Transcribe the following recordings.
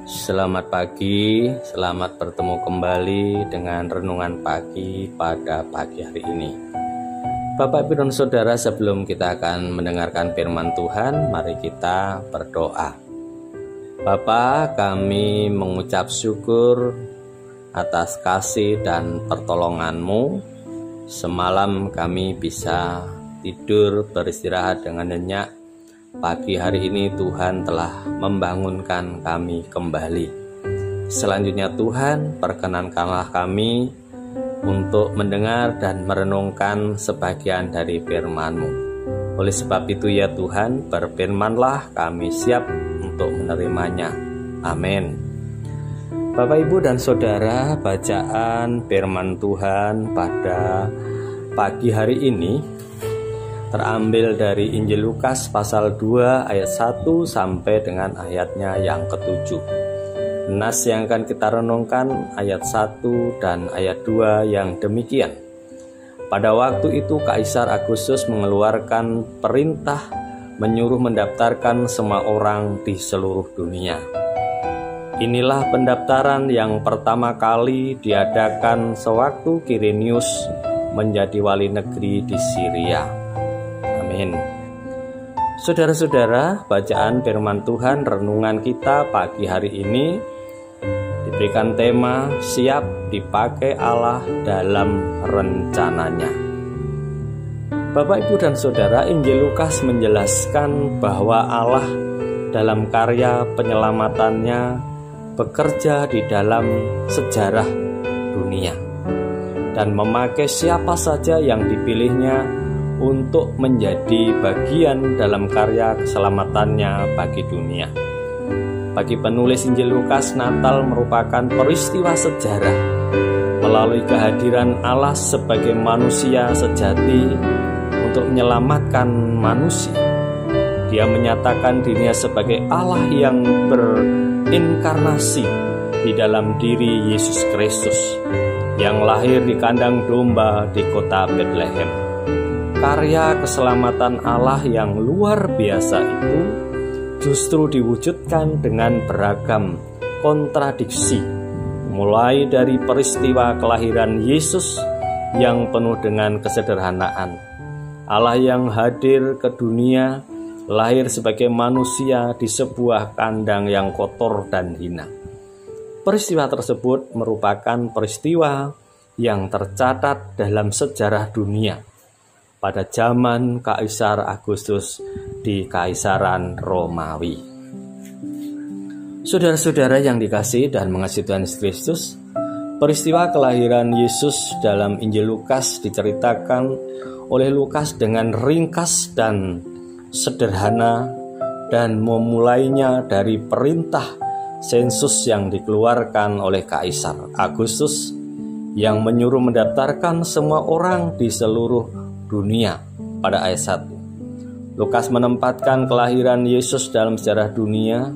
Selamat pagi, selamat bertemu kembali dengan renungan pagi pada pagi hari ini. Bapak, Ibu, dan Saudara, sebelum kita akan mendengarkan firman Tuhan, mari kita berdoa. Bapa, kami mengucap syukur atas kasih dan pertolongan-Mu. Semalam kami bisa tidur beristirahat dengan nyenyak. Pagi hari ini Tuhan telah membangunkan kami kembali. Selanjutnya Tuhan, perkenankanlah kami untuk mendengar dan merenungkan sebagian dari firman-Mu. Oleh sebab itu ya Tuhan, berfirmanlah, kami siap untuk menerimanya. Amin. Bapak, Ibu, dan Saudara, bacaan firman Tuhan pada pagi hari ini terambil dari Injil Lukas pasal 2 ayat 1 sampai dengan ayatnya yang ke-7. Nas yang akan kita renungkan ayat 1 dan ayat 2 yang demikian. Pada waktu itu Kaisar Agustus mengeluarkan perintah menyuruh mendaftarkan semua orang di seluruh dunia. Inilah pendaftaran yang pertama kali diadakan sewaktu Kirenius menjadi wali negeri di Syria. Amin. Saudara-saudara, bacaan firman Tuhan renungan kita pagi hari ini diberikan tema siap dipakai Allah dalam rencananya. Bapak, Ibu, dan Saudara, Injil Lukas menjelaskan bahwa Allah dalam karya penyelamatannya bekerja di dalam sejarah dunia dan memakai siapa saja yang dipilihnya untuk menjadi bagian dalam karya keselamatannya bagi dunia. Bagi penulis Injil Lukas, Natal merupakan peristiwa sejarah melalui kehadiran Allah sebagai manusia sejati untuk menyelamatkan manusia. Dia menyatakan dirinya sebagai Allah yang berinkarnasi di dalam diri Yesus Kristus yang lahir di kandang domba di kota Bethlehem. Karya keselamatan Allah yang luar biasa itu justru diwujudkan dengan beragam kontradiksi, mulai dari peristiwa kelahiran Yesus yang penuh dengan kesederhanaan. Allah yang hadir ke dunia, lahir sebagai manusia di sebuah kandang yang kotor dan hina. Peristiwa tersebut merupakan peristiwa yang tercatat dalam sejarah dunia pada zaman Kaisar Agustus di Kaisaran Romawi. Saudara-saudara yang dikasihi dan mengasihi Tuhan Yesus Kristus, peristiwa kelahiran Yesus dalam Injil Lukas diceritakan oleh Lukas dengan ringkas dan sederhana dan memulainya dari perintah sensus yang dikeluarkan oleh Kaisar Agustus yang menyuruh mendaftarkan semua orang di seluruh dunia pada ayat 1. Lukas menempatkan kelahiran Yesus dalam sejarah dunia,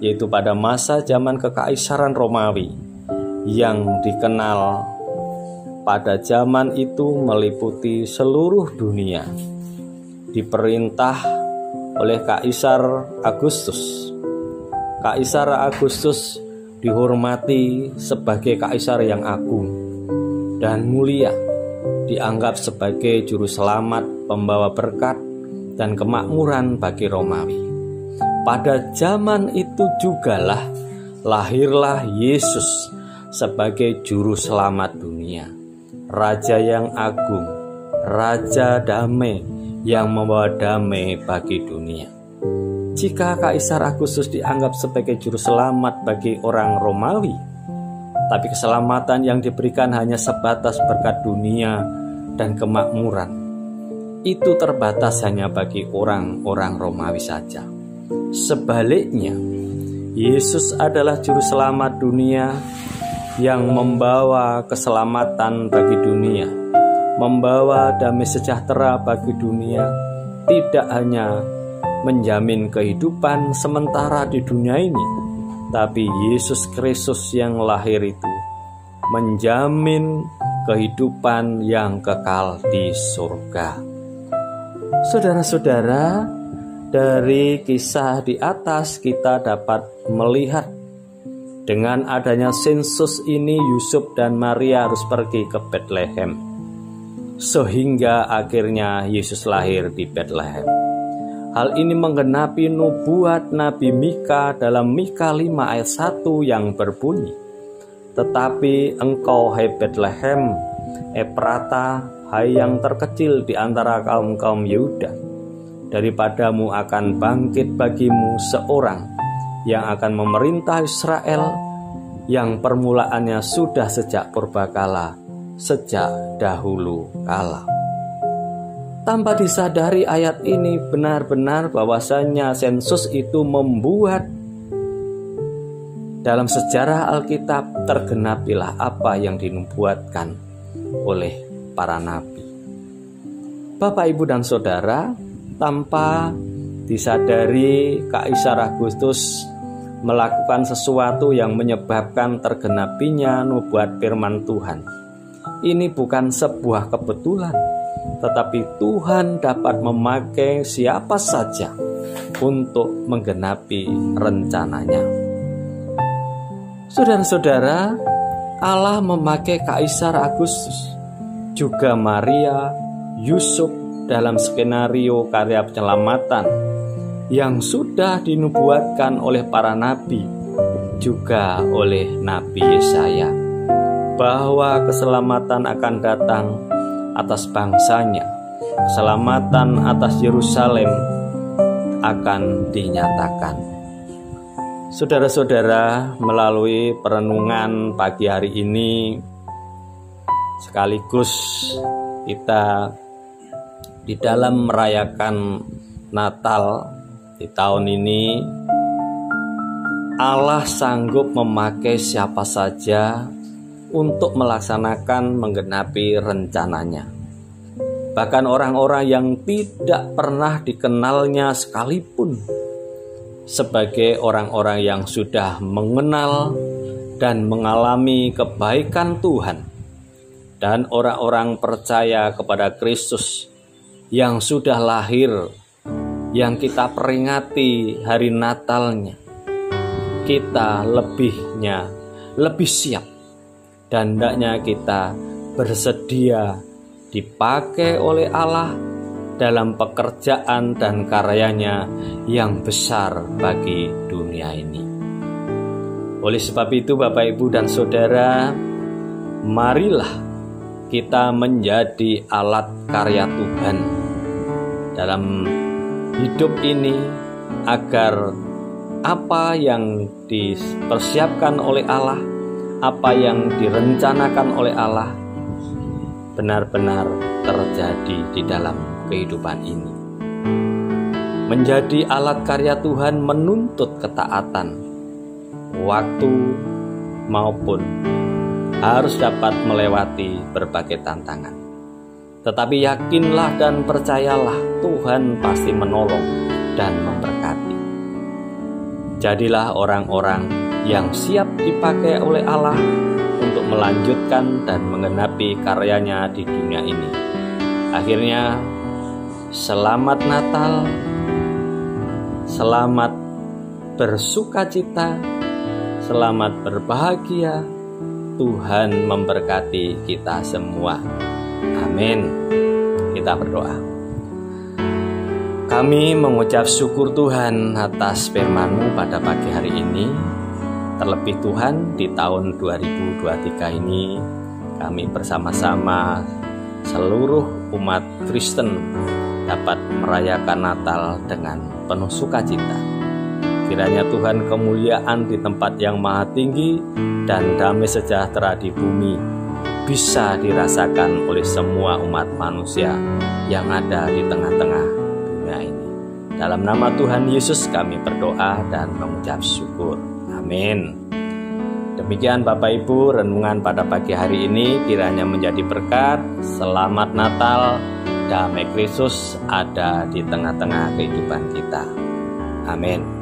yaitu pada masa zaman kekaisaran Romawi yang dikenal pada zaman itu meliputi seluruh dunia, diperintah oleh Kaisar Agustus. Kaisar Agustus dihormati sebagai kaisar yang agung dan mulia, dianggap sebagai juru selamat, pembawa berkat dan kemakmuran bagi Romawi. Pada zaman itu jugalah lahirlah Yesus sebagai juru selamat dunia, Raja yang agung, Raja damai yang membawa damai bagi dunia. Jika Kaisar Agustus dianggap sebagai juru selamat bagi orang Romawi, tapi keselamatan yang diberikan hanya sebatas berkat dunia dan kemakmuran, itu terbatas hanya bagi orang-orang Romawi saja. Sebaliknya, Yesus adalah juru selamat dunia yang membawa keselamatan bagi dunia, membawa damai sejahtera bagi dunia, tidak hanya menjamin kehidupan sementara di dunia ini, tapi Yesus Kristus yang lahir itu menjamin kehidupan yang kekal di surga. Saudara-saudara, dari kisah di atas kita dapat melihat Dengan adanya sensus ini, Yusuf dan Maria harus pergi ke Betlehem, sehingga akhirnya Yesus lahir di Betlehem. Hal ini menggenapi nubuat Nabi Mika dalam Mika 5 ayat 1 yang berbunyi, "Tetapi engkau, hai Betlehem Efrata, hai yang terkecil di antara kaum-kaum Yehuda, daripadamu akan bangkit bagimu seorang yang akan memerintah Israel, yang permulaannya sudah sejak purbakala, sejak dahulu kala." Tanpa disadari, ayat ini benar-benar bahwasanya sensus itu membuat dalam sejarah Alkitab tergenapilah apa yang dinubuatkan oleh para nabi. Bapak, Ibu, dan Saudara, tanpa disadari Kaisar Agustus melakukan sesuatu yang menyebabkan tergenapinya nubuat firman Tuhan. Ini bukan sebuah kebetulan, tetapi Tuhan dapat memakai siapa saja untuk menggenapi rencananya. Saudara-saudara, Allah memakai Kaisar Agustus, juga Maria, Yusuf dalam skenario karya penyelamatan yang sudah dinubuatkan oleh para nabi, juga oleh Nabi Yesaya, bahwa keselamatan akan datang atas bangsanya, keselamatan atas Yerusalem akan dinyatakan. Saudara-saudara, melalui perenungan pagi hari ini, sekaligus kita di dalam merayakan Natal di tahun ini, Allah sanggup memakai siapa saja untuk melaksanakan menggenapi rencananya. Bahkan orang-orang yang tidak pernah dikenalnya sekalipun, sebagai orang-orang yang sudah mengenal dan mengalami kebaikan Tuhan, dan orang-orang percaya kepada Kristus yang sudah lahir, yang kita peringati hari Natalnya, kita lebih siap, dan hendaknya kita bersedia dipakai oleh Allah dalam pekerjaan dan karyanya yang besar bagi dunia ini. Oleh sebab itu, Bapak, Ibu, dan Saudara, marilah kita menjadi alat karya Tuhan dalam hidup ini, agar apa yang dipersiapkan oleh Allah, apa yang direncanakan oleh Allah, benar-benar terjadi di dalam kehidupan ini. Menjadi alat karya Tuhan menuntut ketaatan, waktu maupun harus dapat melewati berbagai tantangan. Tetapi yakinlah dan percayalah, Tuhan pasti menolong dan memberkati. Jadilah orang-orang yang siap dipakai oleh Allah untuk melanjutkan dan menggenapi karyanya di dunia ini. Akhirnya, selamat Natal, selamat bersukacita, selamat berbahagia. Tuhan memberkati kita semua. Amin. Kita berdoa. Kami mengucap syukur Tuhan atas firman-Mu pada pagi hari ini. Terlebih Tuhan, di tahun 2023 ini kami bersama-sama seluruh umat Kristen dapat merayakan Natal dengan penuh sukacita. Kiranya Tuhan, kemuliaan di tempat yang maha tinggi dan damai sejahtera di bumi bisa dirasakan oleh semua umat manusia yang ada di tengah-tengah dunia ini. Dalam nama Tuhan Yesus kami berdoa dan mengucap syukur. Amin. Demikian Bapak Ibu, renungan pada pagi hari ini kiranya menjadi berkat. Selamat Natal, damai Kristus ada di tengah-tengah kehidupan kita. Amin.